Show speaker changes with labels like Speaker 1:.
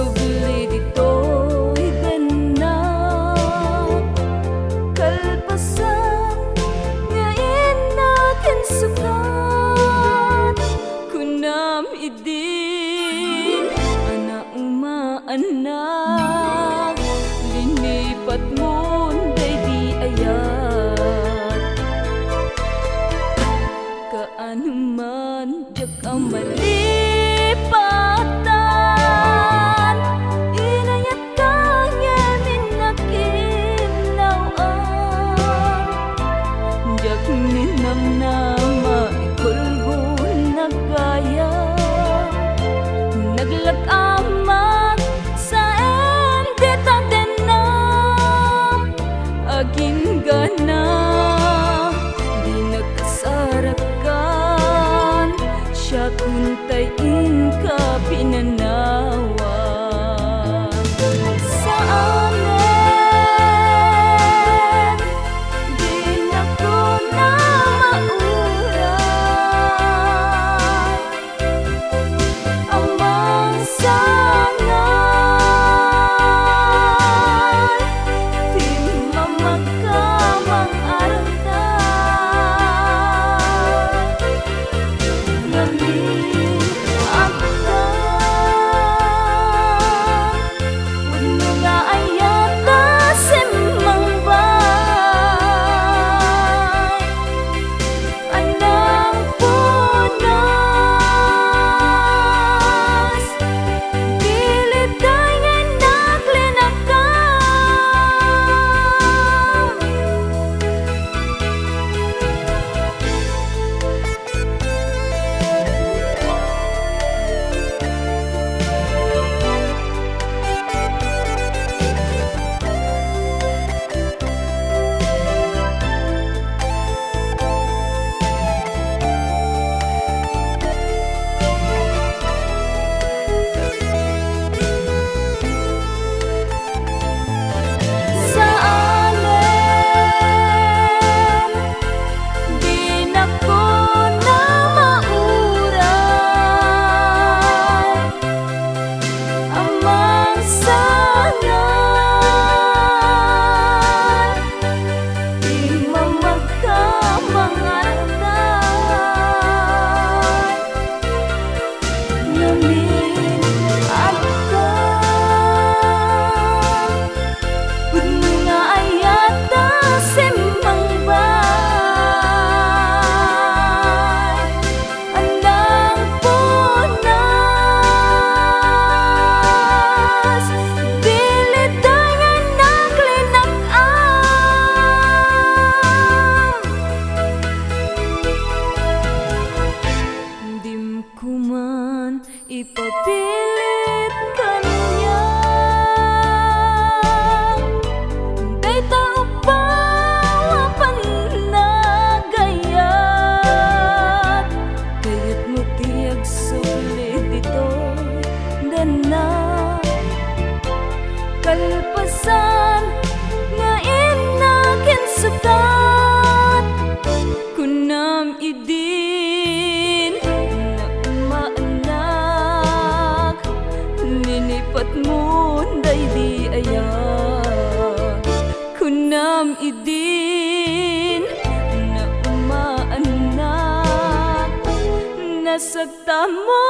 Speaker 1: subli dito'y ganap kalpasan nga inakin sukat kunam idin anak maanak linipat mo day di ayat kaano man jak ang malipatan inayat kang yamin nakinlawaan jak ninam nama ikulbon nagaya naglagamat sa endita denam aging gana di nakasarakan siya kuntay inka pinanawan sa amin di na ko na mauray amang sangan di mamagkamang arandan ngamin agda puno nga ayata simmang bay anang punas pilit tayo sa amin di na ko na mauray amang sangan di mamagkamang arandan ngamin agda puno nga ayata simmang bay anang punas pilit tayo naglinag-am dim kuman ipapilit kanya day tao pa panagayat kayat mo tiyag sulit dito dana kalpasan nga inakin sukat kunam idin na umaanak linipat mo day di ayat kunam idin na umaanak nasagta mo